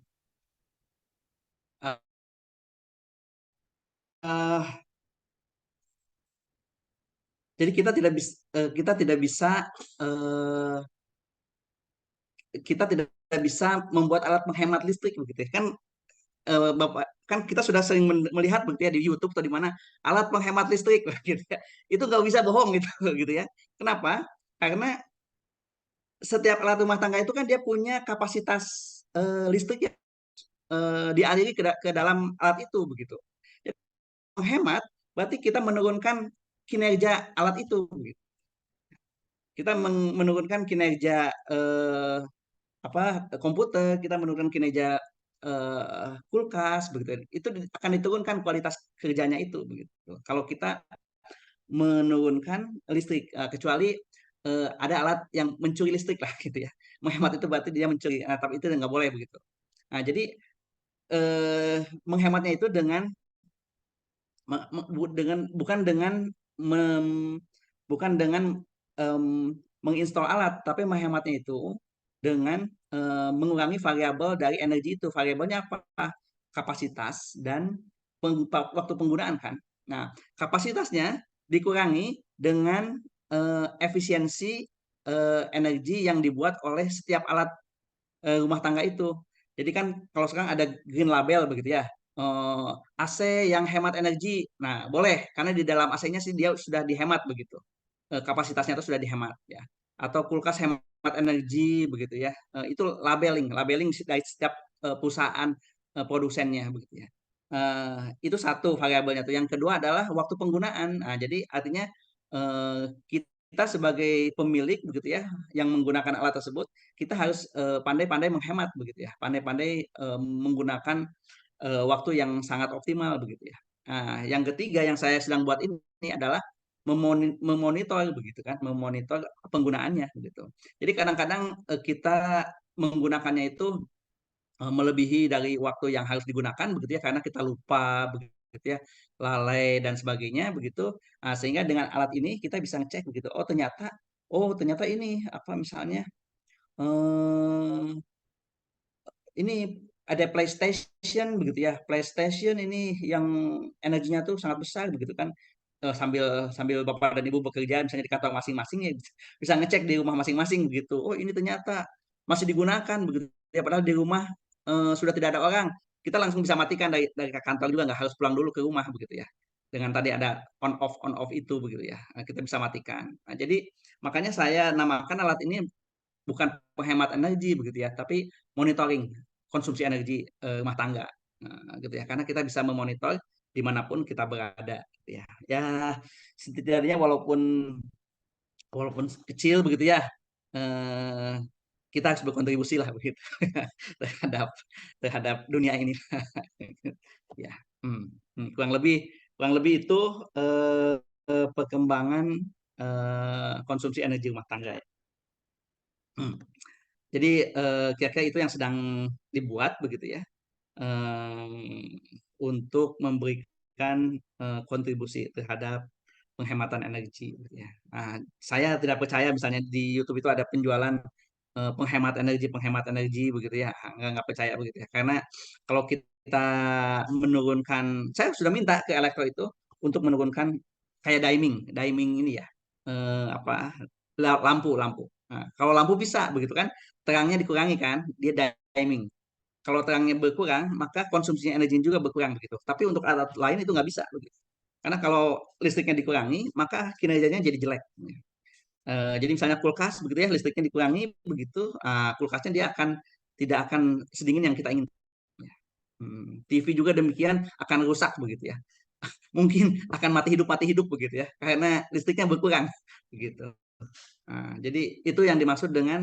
Eh, eh, jadi kita tidak bisa eh, kita tidak bisa membuat alat menghemat listrik begitu ya. Kan Bapak kan kita sudah sering melihat begitu ya di YouTube atau di mana alat penghemat listrik gitu ya. Itu nggak bisa bohong gitu gitu ya. Kenapa? Karena setiap alat rumah tangga itu kan dia punya kapasitas listrik ya dialiri ke dalam alat itu begitu. Jadi, menghemat berarti kita menurunkan kinerja alat itu gitu. Kita menurunkan kinerja apa komputer, kita menurunkan kinerja kulkas begitu. Itu akan diturunkan kualitas kerjanya itu begitu. Kalau kita menurunkan listrik kecuali ada alat yang mencuri listrik lah gitu ya. Menghemat itu berarti dia mencuri. Nah, tapi itu nggak boleh begitu. Nah, jadi menghematnya itu dengan bukan dengan mem- bukan dengan menginstal alat, tapi menghematnya itu dengan mengurangi variabel dari energi itu. Variabelnya apa? Kapasitas dan waktu penggunaan kan. Nah, kapasitasnya dikurangi dengan efisiensi energi yang dibuat oleh setiap alat rumah tangga itu. Jadi kan kalau sekarang ada green label begitu ya, AC yang hemat energi. Nah, boleh karena di dalam AC-nya sih dia sudah dihemat begitu. Kapasitasnya itu sudah dihemat ya. Atau kulkas hemat energi begitu ya. Itu labeling dari setiap perusahaan produsennya begitu ya. Itu satu variabelnya tuh. Yang kedua adalah waktu penggunaan. Nah, jadi artinya kita sebagai pemilik begitu ya yang menggunakan alat tersebut kita harus pandai-pandai menghemat begitu ya, pandai-pandai menggunakan waktu yang sangat optimal begitu ya. Nah, yang ketiga yang saya sedang buat ini adalah memonitor begitu kan, memonitor penggunaannya begitu. Jadi kadang-kadang kita menggunakannya itu melebihi dari waktu yang harus digunakan begitu ya karena kita lupa begitu ya, lalai dan sebagainya begitu. Sehingga dengan alat ini kita bisa ngecek begitu. Oh ternyata ini apa misalnya eh, ini ada PlayStation begitu ya. PlayStation ini yang energinya tuh sangat besar begitu kan. Sambil sambil Bapak dan Ibu bekerja misalnya di kantor masing-masing ya bisa ngecek di rumah masing-masing begitu. Oh, ini ternyata masih digunakan begitu ya padahal di rumah sudah tidak ada orang. Kita langsung bisa matikan dari kantor juga nggak harus pulang dulu ke rumah begitu ya. Dengan tadi ada on off itu begitu ya. Nah, kita bisa matikan. Nah, jadi makanya saya namakan alat ini bukan penghemat energi begitu ya, tapi monitoring konsumsi energi rumah tangga. Nah, gitu ya. Karena kita bisa memonitor dimanapun kita berada gitu ya. Ya setidaknya walaupun walaupun kecil begitu ya, eh, kita harus berkontribusi lah begitu terhadap terhadap dunia ini. Ya, kurang lebih itu eh, perkembangan konsumsi energi rumah tangga. Ya. Hmm. Jadi kira-kira itu yang sedang dibuat begitu ya, em, untuk memberikan kontribusi terhadap penghematan energi. Gitu ya. Nah, saya tidak percaya misalnya di YouTube itu ada penjualan penghemat energi begitu ya, nggak percaya begitu ya. Karena kalau kita menurunkan, saya sudah minta ke elektro itu untuk menurunkan kayak diming ini ya, apa lampu lampu. Nah, kalau lampu bisa begitu kan, terangnya dikurangi kan, dia diming. Kalau terangnya berkurang, maka konsumsinya energi juga berkurang begitu. Tapi untuk alat lain itu nggak bisa begitu. Karena kalau listriknya dikurangi, maka kinerjanya jadi jelek. Jadi misalnya kulkas begitu ya, listriknya dikurangi begitu, kulkasnya dia tidak akan sedingin yang kita ingin. TV juga demikian akan rusak begitu ya. Mungkin akan mati hidup begitu ya, karena listriknya berkurang begitu. Jadi itu yang dimaksud dengan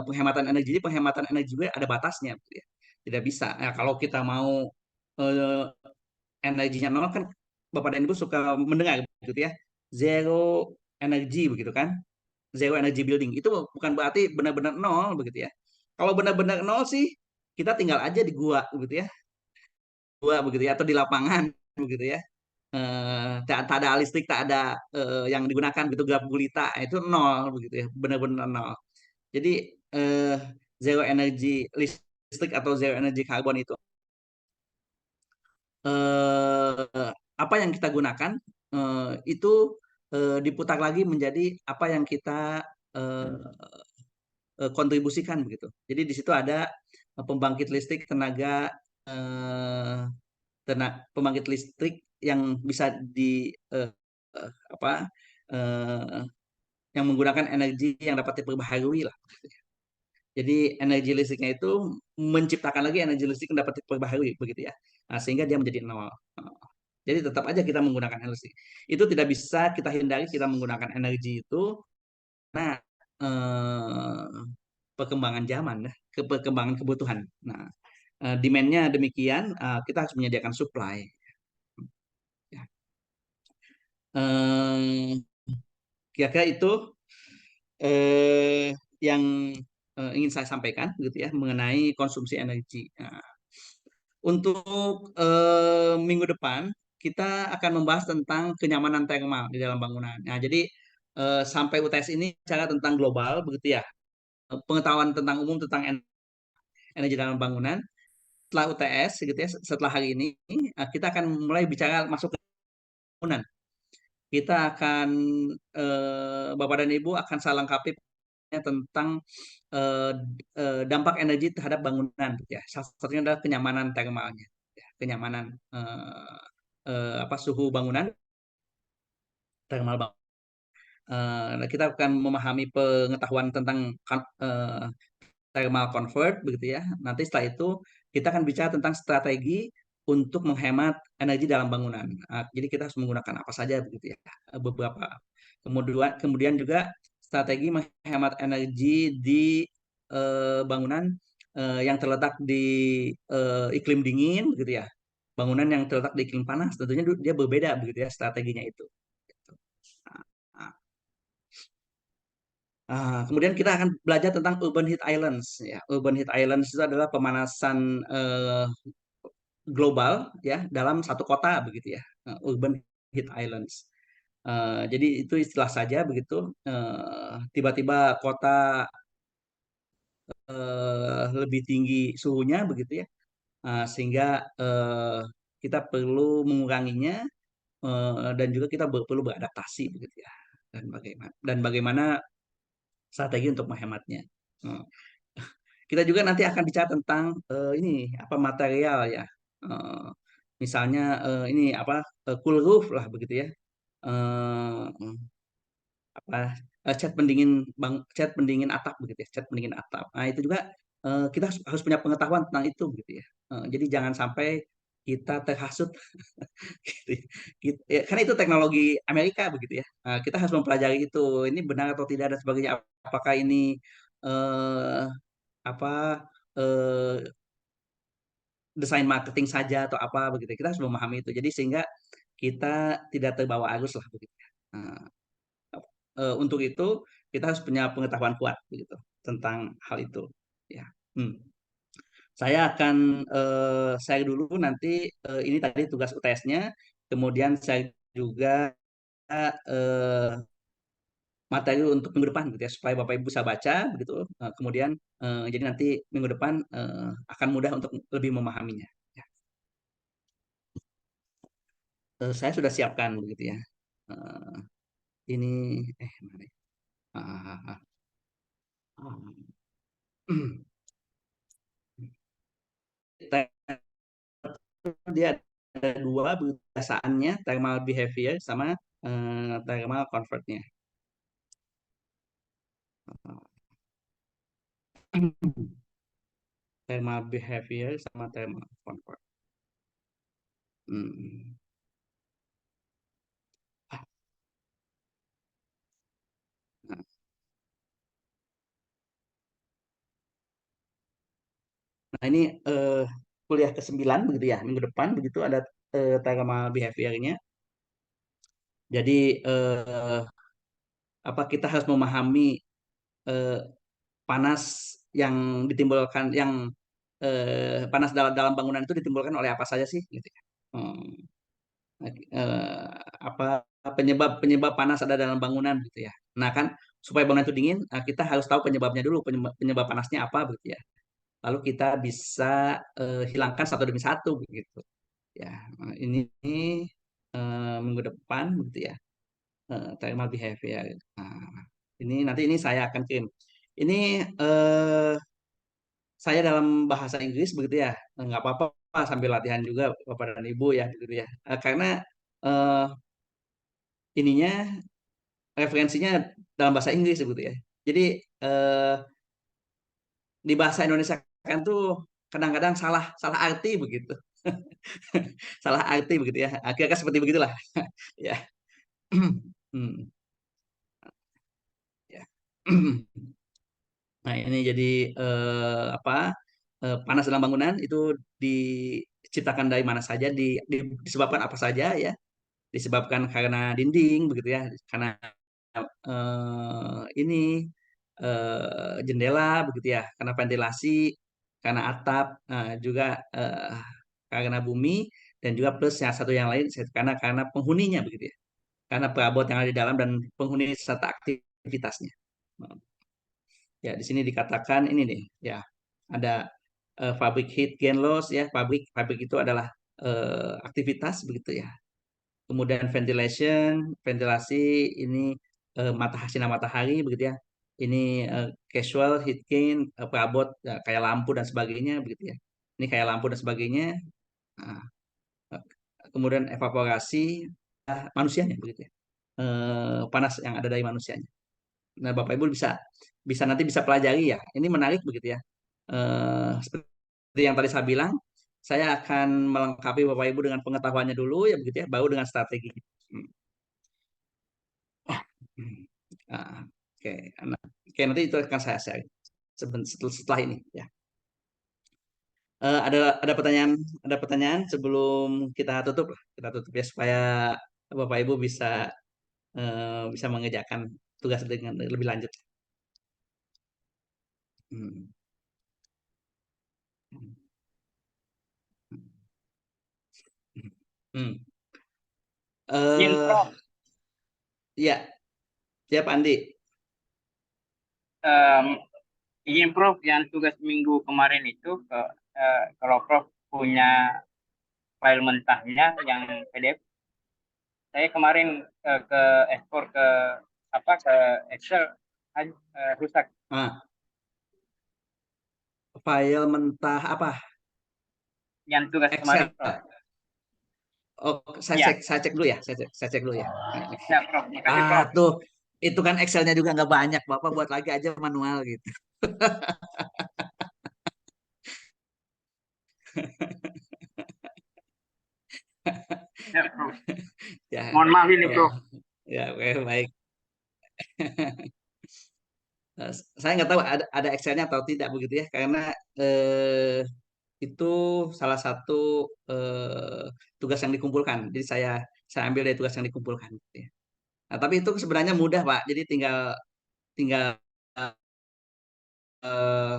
penghematan energi. Jadi penghematan energi juga ada batasnya, gitu ya. Tidak bisa. Nah, kalau kita mau eh, energinya nol kan, Bapak dan Ibu suka mendengar gitu ya, zero energy begitu kan, zero energy building. Itu bukan berarti benar-benar nol begitu ya. Kalau benar-benar nol sih, kita tinggal aja di gua begitu ya, gua begitu ya, atau di lapangan begitu ya. Tak ada listrik, tak ada yang digunakan gitu, gelap gulita, itu nol begitu ya, benar-benar nol. Jadi eh, zero energy listrik atau zero energy karbon itu apa yang kita gunakan itu diputar lagi menjadi apa yang kita eh, kontribusikan begitu. Jadi di situ ada pembangkit listrik tenaga eh, pembangkit listrik yang bisa di apa eh, yang menggunakan energi yang dapat diperbaharui lah. Jadi energi listriknya itu menciptakan lagi energi listrik yang dapat diperbaharui begitu ya. Sehingga dia menjadi nol. Jadi tetap aja kita menggunakan energi. Itu tidak bisa kita hindari kita menggunakan energi itu karena eh, perkembangan zaman ya, perkembangan kebutuhan. Nah, demand-nya demikian, kita harus menyediakan supply. Ya. Kira-kira itu yang ingin saya sampaikan gitu ya mengenai konsumsi energi. Nah, untuk minggu depan kita akan membahas tentang kenyamanan thermal di dalam bangunan. Nah, jadi sampai UTS ini bicara tentang global begitu ya, pengetahuan tentang umum tentang energi dalam bangunan. Setelah UTS gitu ya, setelah hari ini kita akan mulai bicara masuk ke bangunan. Kita akan Bapak dan Ibu akan saya lengkapi tentang eh, dampak energi terhadap bangunan gitu ya. Salah satunya adalah kenyamanan thermalnya, ya, kenyamanan suhu bangunan, thermal bangunan. Kita akan memahami pengetahuan tentang thermal convert begitu ya. Nanti setelah itu kita akan bicara tentang strategi untuk menghemat energi dalam bangunan. Jadi kita harus menggunakan apa saja begitu ya. Beberapa. Kemudian juga strategi menghemat energi di bangunan yang terletak di iklim dingin begitu ya. Bangunan yang terletak di iklim panas tentunya dia berbeda begitu ya strateginya itu. Nah, kemudian kita akan belajar tentang urban heat islands. Ya, urban heat islands itu adalah pemanasan global ya dalam satu kota begitu ya. Urban heat islands. Jadi itu istilah saja begitu. Tiba-tiba kota lebih tinggi suhunya begitu ya, sehingga kita perlu menguranginya dan juga kita perlu beradaptasi begitu ya. Dan bagaimana strategi untuk menghematnya. Eh, Kita juga nanti akan bicara tentang ini apa material ya. Eh, Misalnya ini apa cool roof lah begitu ya. Eh, apa cat pendingin atap begitu ya, cat pendingin atap. Nah, itu juga kita harus punya pengetahuan tentang itu begitu ya. Jadi jangan sampai kita terhasut gitu ya. Karena itu teknologi Amerika begitu ya. Kita harus mempelajari itu, ini benar atau tidak dan sebagainya. Apakah ini eh, apa eh, desain marketing saja atau apa begitu. Kita harus memahami itu. Jadi sehingga kita tidak terbawa arus lah begitu ya. Nah, untuk itu kita harus punya pengetahuan kuat begitu tentang hal itu. Ya. Hmm. Saya akan share dulu nanti ini tadi tugas UTS-nya, kemudian saya juga eh, materi untuk minggu depan gitu ya supaya Bapak Ibu bisa baca begitu. Kemudian jadi nanti minggu depan akan mudah untuk lebih memahaminya. Ya. Saya sudah siapkan begitu ya. Eh, ini mana ya? Ah, ah, ah, ah. Dia ada dua kebiasaannya, thermal behavior sama thermal convertnya. Thermal behavior sama thermal convert. Hmm. Nah, nah, ini kuliah ke-9 begitu ya, minggu depan begitu ada thermal behaviornya. Jadi apa kita harus memahami eh, panas yang ditimbulkan yang panas dalam bangunan itu ditimbulkan oleh apa saja sih gitu ya. Hmm. eh, apa penyebab penyebab panas ada dalam bangunan gitu ya. Nah kan supaya bangunan itu dingin, kita harus tahu penyebabnya dulu, penyebab panasnya apa begitu ya. Lalu kita bisa hilangkan satu demi satu begitu. Ya, ini minggu depan begitu ya. Thermal behavior. Nah, ini saya akan kirim. Ini saya dalam bahasa Inggris begitu ya. Nggak apa-apa sambil latihan juga Bapak dan Ibu ya begitu ya. Karena eh, ininya referensinya dalam bahasa Inggris begitu ya. Jadi eh, di bahasa Indonesia kan tuh kadang-kadang salah salah arti begitu, salah arti begitu ya. Kira-kira seperti begitulah. Ya. Hmm, ya. Nah ini jadi apa panas dalam bangunan itu diciptakan dari mana saja, disebabkan apa saja ya, disebabkan karena dinding begitu ya, karena ini jendela begitu ya, karena ventilasi, karena atap, juga karena bumi, dan juga plus yang satu yang lain karena penghuninya begitu ya, karena perabot yang ada di dalam dan penghuni serta aktivitasnya. Ya, di sini dikatakan ini nih, ya ada fabric heat gain loss ya, pabrik itu adalah aktivitas begitu ya. Kemudian ventilasi ini sinar matahari begitu ya. Ini casual heat gain, perabot ya, kayak lampu dan sebagainya begitu ya. Ini kayak lampu dan sebagainya. Nah, eh, kemudian evaporasi manusianya begitu ya. Panas yang ada dari manusianya. Nah, Bapak Ibu bisa bisa nanti bisa pelajari ya. Ini menarik begitu ya. Seperti yang tadi saya bilang, saya akan melengkapi Bapak Ibu dengan pengetahuannya dulu ya begitu ya, baru dengan strategi. Hmm. Ah, oke, oke, nanti itu akan saya share setelah ini ya. Ada pertanyaan sebelum kita tutup ya supaya Bapak Ibu bisa mengerjakan tugas dengan lebih lanjut. Hmm. Hmm. Izin, Eh, Prof. ya, ya Pak Andi. Em, izin Prof, yang tugas minggu kemarin itu kalau Prof punya file mentahnya yang PDF, saya kemarin ke ekspor ke Excel rusak. Ah, file mentah apa? Yang tugas Excel. kemarin, Prof. Oh, Ya, saya cek dulu ya, saya cek dulu ya. ya Prof. Makasih Ah, Prof. tuh, itu kan Excelnya juga nggak banyak, Bapak buat lagi aja manual gitu. Ya Prof. Ya, Mohon maaf ini oh, Prof. ya, oke, baik. Saya nggak tahu ada Excelnya atau tidak begitu ya, karena itu salah satu tugas yang dikumpulkan. Jadi saya ambil dari tugas yang dikumpulkan. Gitu ya. Nah, tapi itu sebenarnya mudah Pak. Jadi tinggal tinggal eh,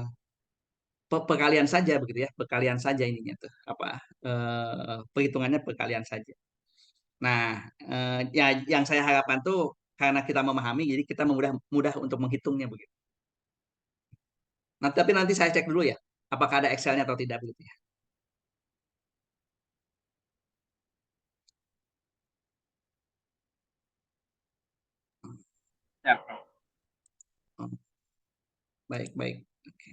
perkalian saja begitu ya, perkalian saja ininya tuh apa perhitungannya perkalian saja. Nah, ya yang saya harapkan tuh karena kita memahami, jadi kita mudah mudah untuk menghitungnya begitu. Nah, tapi nanti saya cek dulu ya, apakah ada Excelnya atau tidak begitu ya. Ya Prof. Oh, baik baik. Oke.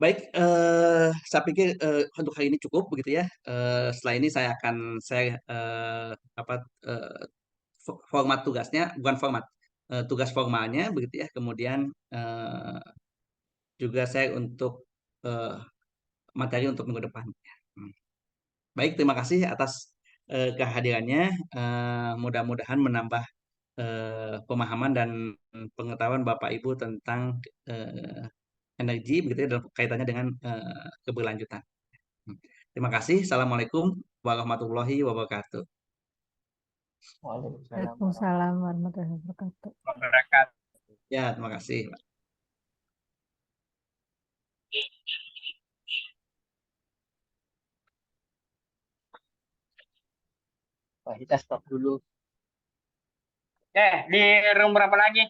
Baik, saya pikir untuk hari ini cukup begitu ya. Setelah ini saya akan share apa format tugasnya, bukan format tugas formalnya begitu ya. Kemudian juga saya untuk eh, materi untuk minggu depan. Hmm. Baik, terima kasih atas kehadirannya. Mudah-mudahan menambah pemahaman dan pengetahuan Bapak Ibu tentang eh, energi begitu ya dalam kaitannya dengan keberlanjutan. Hmm. Terima kasih. Assalamualaikum warahmatullahi wabarakatuh. Waalaikumsalam Waalaikumsalam warahmatullahi wabarakatuh. Wabarakatuh. Ya, terima kasih. Pak, kita stop dulu. Di room berapa lagi?